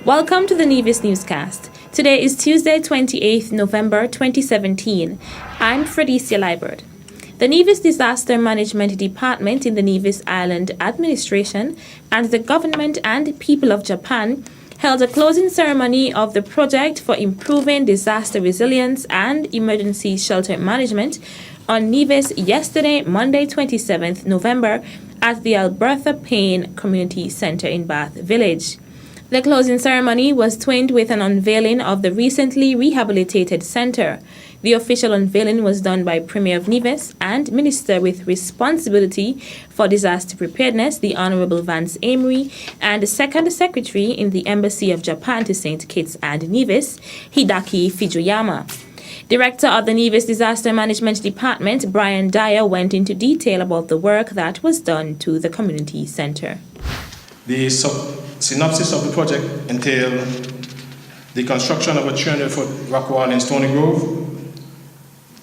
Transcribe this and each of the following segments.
Welcome to the Nevis Newscast. Today is Tuesday, 28th November 2017. I'm Fredicia Liebert. The Nevis Disaster Management Department in the Nevis Island Administration and the government and people of Japan held a closing ceremony of the project for improving disaster resilience and emergency shelter management on Nevis yesterday, Monday, 27th November, at the Alberta Payne Community Center in Bath Village. The closing ceremony was twinned with an unveiling of the recently rehabilitated center. The official unveiling was done by Premier of Nevis and Minister with Responsibility for Disaster Preparedness, the Honorable Vance Amory, and Second Secretary in the Embassy of Japan to St. Kitts and Nevis, Hidaki Fujiyama. Director of the Nevis Disaster Management Department, Brian Dyer, went into detail about the work that was done to the community center. The synopsis of the project entailed the construction of a 300-foot rock wall in Stony Grove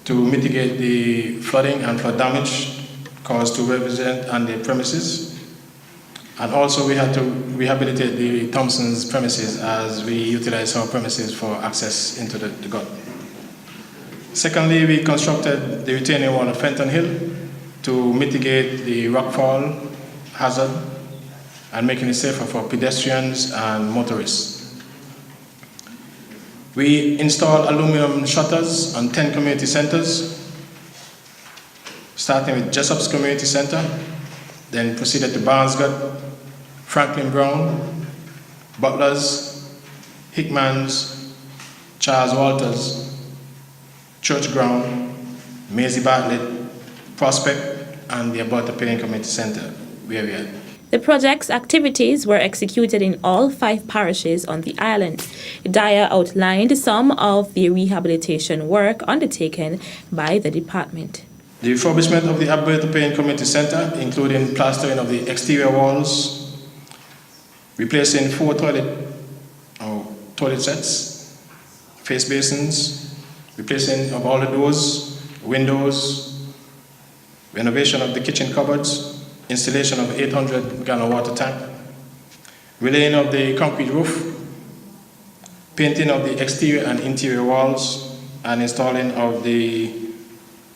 to mitigate the flooding and flood damage caused to residents and their premises. And also we had to rehabilitate the Thompson's premises as we utilized our premises for access into the gut. Secondly, we constructed the retaining wall at Fenton Hill to mitigate the rockfall hazard and making it safer for pedestrians and motorists. We installed aluminum shutters on 10 community centers, starting with Jessup's Community Center, then proceeded to Barnesgut, Franklin Brown, Butler's, Hickman's, Charles Walters, Church Ground, Maisie Bartlett, Prospect, and the Alberta Payne Community Center, where we are. The project's activities were executed in all 5 parishes on the island. Dyer outlined some of the rehabilitation work undertaken by the department. The refurbishment of the Alberta Payne Community Center, including plastering of the exterior walls, replacing 4 toilet sets, face basins, replacing of all the doors, windows, renovation of the kitchen cupboards, installation of 800-gallon water tank, relaying of the concrete roof, painting of the exterior and interior walls, and installing of the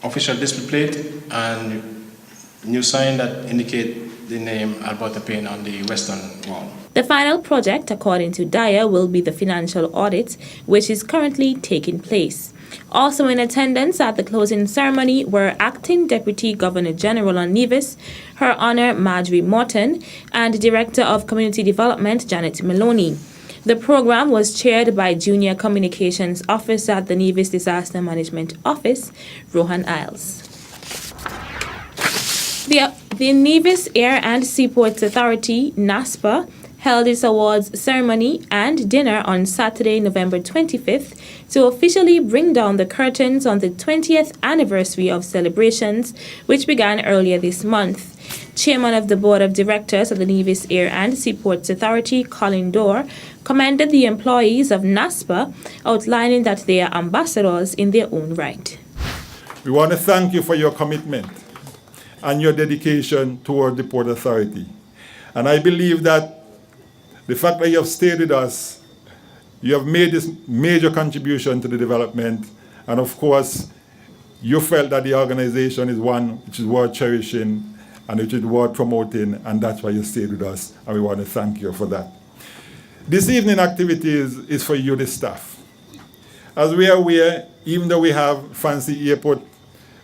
official display plate and new sign that indicate the name Alberta Payne on the western wall. The final project, according to Dyer, will be the financial audit, which is currently taking place. Also in attendance at the closing ceremony were Acting Deputy Governor General on Nevis, Her Honor Marjorie Morton, and Director of Community Development Janet Maloney. The program was chaired by Junior Communications Officer at the Nevis Disaster Management Office, Rohan Isles. The Nevis Air and Seaports Authority, NASPA, held its awards ceremony and dinner on Saturday, November 25th, to officially bring down the curtains on the 20th anniversary of celebrations, which began earlier this month. Chairman of the Board of Directors of the Nevis Air and Seaports Authority, Colin Dorr, commended the employees of NASPA, outlining that they are ambassadors in their own right. We want to thank you for your commitment and your dedication toward the Port Authority. And I believe that the fact that you have stayed with us, you have made this major contribution to the development, and of course, you felt that the organization is one which is worth cherishing and which is worth promoting, and that's why you stayed with us, and we want to thank you for that. This evening activities is for you, the staff. As we are aware, even though we have fancy airport,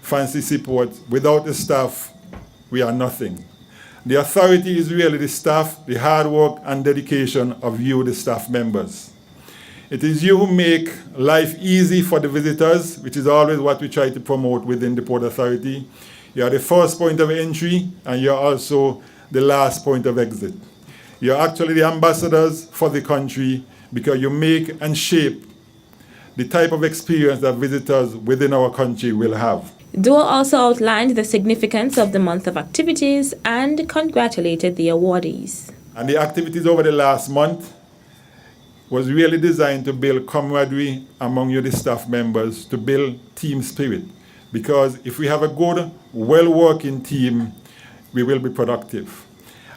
fancy seaport, without the staff, we are nothing. The authority is really the staff, the hard work and dedication of you, the staff members. It is you who make life easy for the visitors, which is always what we try to promote within the Port Authority. You are the first point of entry, and you are also the last point of exit. You are actually the ambassadors for the country because you make and shape the type of experience that visitors within our country will have. Dorr also outlined the significance of the month of activities and congratulated the awardees. And the activities over the last month was really designed to build camaraderie among you, the staff members, to build team spirit. Because if we have a good, well-working team, we will be productive.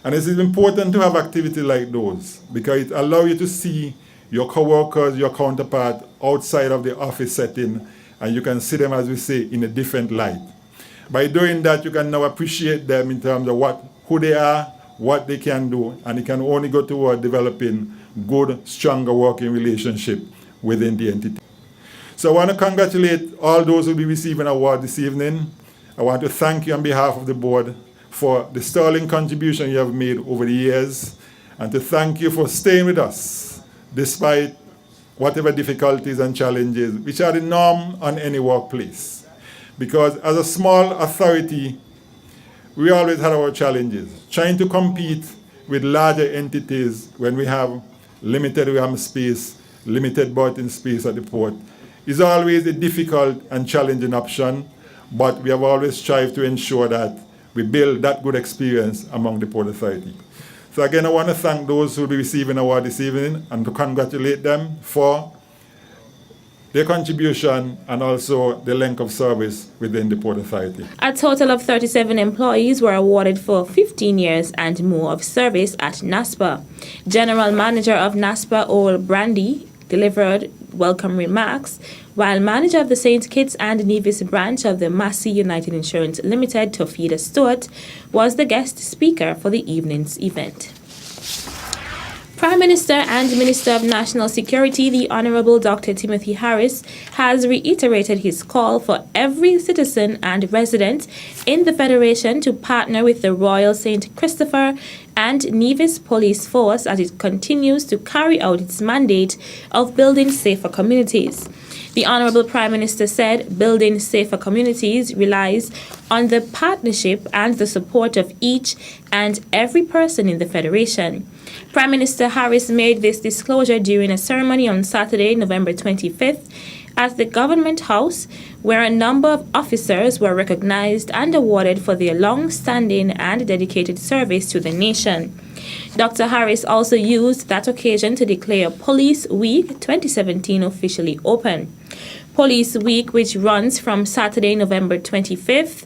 And it is important to have activities like those because it allows you to see your co-workers, your counterpart outside of the office setting, and you can see them, as we say, in a different light. By doing that, you can now appreciate them in terms of who they are, what they can do, and it can only go toward developing good, stronger working relationship within the entity. So I want to congratulate all those who will be receiving an award this evening. I want to thank you on behalf of the board for the sterling contribution you have made over the years, and to thank you for staying with us despite whatever difficulties and challenges, which are the norm on any workplace. Because as a small authority, we always had our challenges. Trying to compete with larger entities when we have limited RAM space, limited berthing space at the port, is always a difficult and challenging option, but we have always strived to ensure that we build that good experience among the Port Authority. So again, I want to thank those who will be receiving an award this evening and to congratulate them for their contribution and also the length of service within the Port Authority. A total of 37 employees were awarded for 15 years and more of service at NASPA. General Manager of NASPA, Oral Brandy, delivered welcome remarks, while manager of the St. Kitts and Nevis branch of the Massey United Insurance Limited, Tofida Stewart, was the guest speaker for the evening's event. Prime Minister and Minister of National Security, the Honorable Dr. Timothy Harris, has reiterated his call for every citizen and resident in the Federation to partner with the Royal St. Christopher and Nevis Police Force as it continues to carry out its mandate of building safer communities. The Honorable Prime Minister said building safer communities relies on the partnership and the support of each and every person in the Federation. Prime Minister Harris made this disclosure during a ceremony on Saturday, November 25th, at the Government House, where a number of officers were recognized and awarded for their long-standing and dedicated service to the nation. Dr. Harris also used that occasion to declare Police Week 2017 officially open. Police Week, which runs from Saturday, November 25th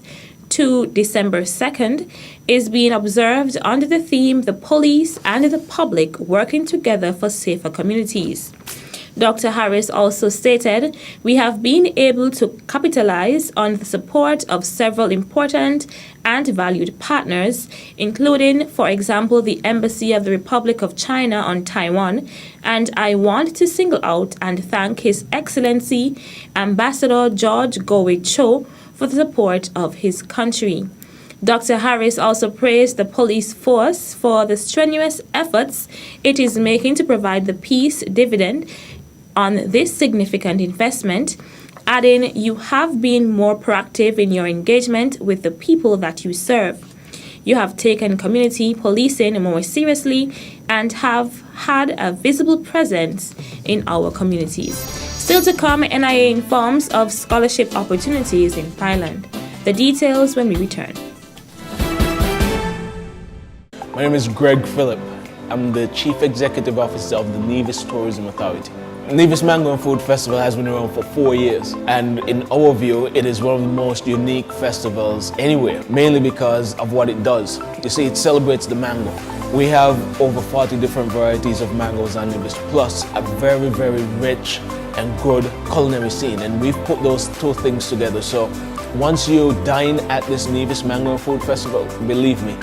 to December 2nd, is being observed under the theme The Police and the Public Working Together for Safer Communities. Dr. Harris also stated, "We have been able to capitalize on the support of several important and valued partners, including, for example, the Embassy of the Republic of China on Taiwan, and I want to single out and thank His Excellency Ambassador George Gowe Cho for the support of his country." Dr. Harris also praised the police force for the strenuous efforts it is making to provide the peace dividend on this significant investment, adding, "You have been more proactive in your engagement with the people that you serve. You have taken community policing more seriously and have had a visible presence in our communities." Still to come, NIA informs of scholarship opportunities in Thailand. The details when we return. My name is Greg Phillip. I'm the Chief Executive Officer of the Nevis Tourism Authority. Nevis Mango and Food Festival has been around for 4 years, and in our view, it is one of the most unique festivals anywhere, mainly because of what it does. You see, it celebrates the mango. We have over 40 different varieties of mangoes on Nevis, plus a very, very rich and good culinary scene, and we've put those two things together. So once you dine at this Nevis Mango and Food Festival, believe me,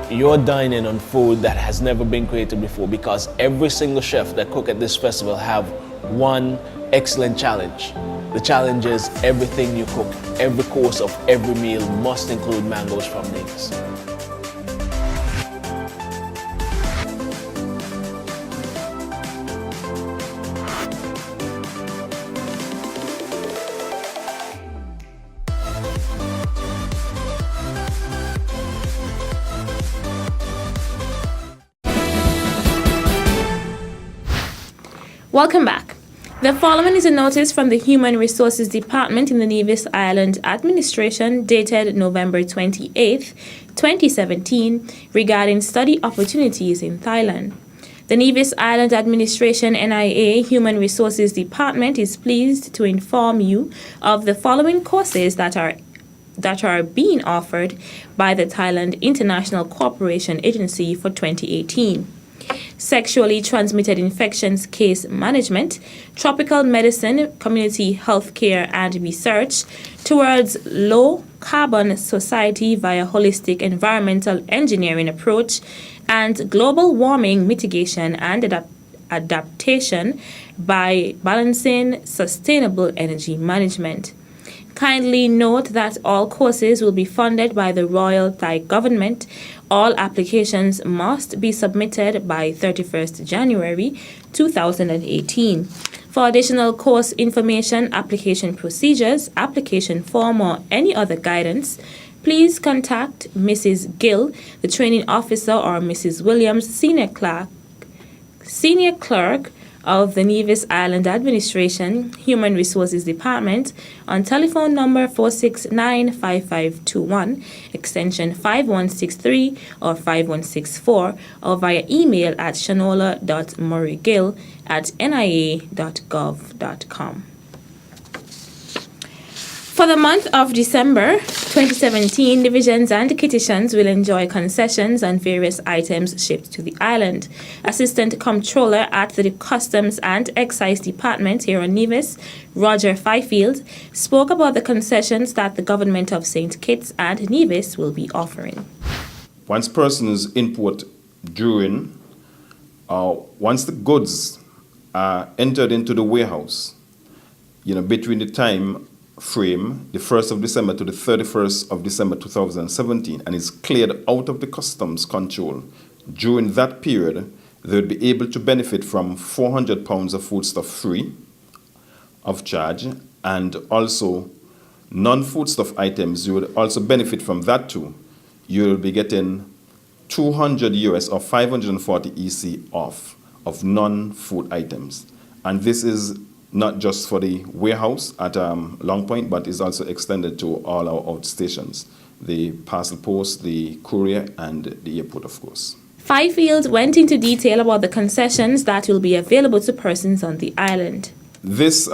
you're dining on food that has never been created before, because every single chef that cook at this festival have one excellent challenge. The challenge is everything you cook, every course of every meal must include mangoes from Nevis. Welcome back. The following is a notice from the Human Resources Department in the Nevis Island Administration dated November 28, 2017 regarding study opportunities in Thailand. The Nevis Island Administration NIA Human Resources Department is pleased to inform you of the following courses that are that are being offered by the Thailand International Cooperation Agency for 2018. Sexually transmitted infections case management, tropical medicine, community health care and research towards low carbon society via holistic environmental engineering approach, and global warming mitigation and adaptation by balancing sustainable energy management. Kindly note that all courses will be funded by the Royal Thai Government. All applications must be submitted by 31st January 2018. For additional course information, application procedures, application form, or any other guidance, please contact Mrs. Gill, the training officer, or Mrs. Williams, senior clerk of the Nevis Island Administration Human Resources Department on telephone number 469-5521, extension 5163 or 5164, or via email at shanola.murraygill@nia.gov.com. For the month of December 2017, divisions and kitchens will enjoy concessions on various items shipped to the island. Assistant Comptroller at the Customs and Excise Department here on Nevis, Roger Fifield, spoke about the concessions that the government of St. Kitts and Nevis will be offering. Once persons import during, once the goods are entered into the warehouse, between the time frame, the 1st of December to the 31st of December 2017, and is cleared out of the customs control, during that period, they will be able to benefit from 400 pounds of foodstuff free of charge, and also non-foodstuff items, you will also benefit from that too. You will be getting 200 US or 540 EC off of non-food items. And this is not just for the warehouse at Long Point, but is also extended to all our outstations, the parcel post, the courier, and the airport, of course. Fifield went into detail about the concessions that will be available to persons on the island. This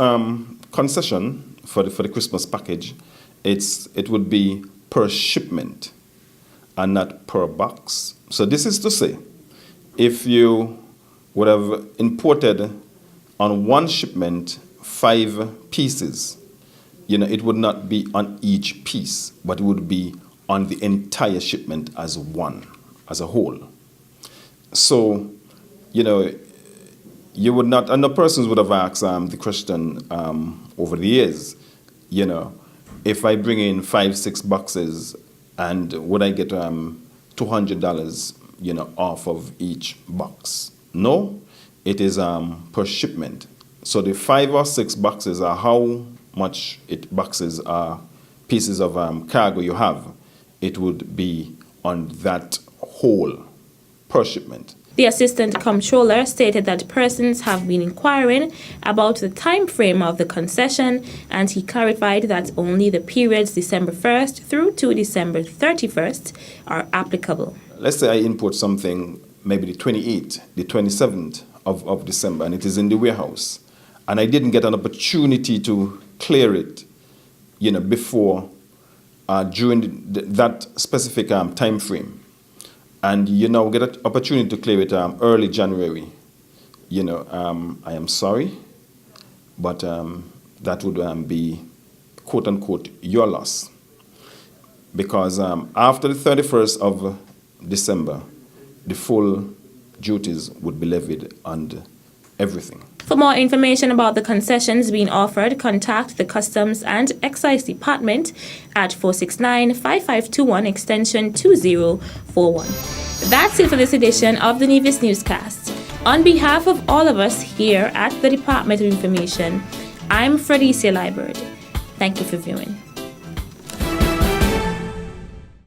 concession for the Christmas package, it would be per shipment and not per box. So this is to say, if you would have imported on one shipment 5 pieces, it would not be on each piece, but it would be on the entire shipment as one, as a whole. So, you would not, and the persons would have asked the question over the years, if I bring in 5-6 boxes, and would I get $200, off of each box? No. It is per shipment. So the 5 or 6 boxes are how much boxes are pieces of cargo you have. It would be on that whole per shipment. The Assistant Comptroller stated that persons have been inquiring about the time frame of the concession, and he clarified that only the periods December 1st through to December 31st are applicable. Let's say I import something maybe the 28th, the 27th of December, and it is in the warehouse, and I didn't get an opportunity to clear it, before, during that specific time frame, and get an opportunity to clear it early January, I am sorry, but that would be quote unquote your loss, because after the 31st of December, the full duties would be levied on everything. For more information about the concessions being offered, contact the Customs and Excise Department at 469-5521 extension 2041. That's it for this edition of the Nevis Newscast. On behalf of all of us here at the Department of Information, I'm Fredicia Liburd. Thank you for viewing.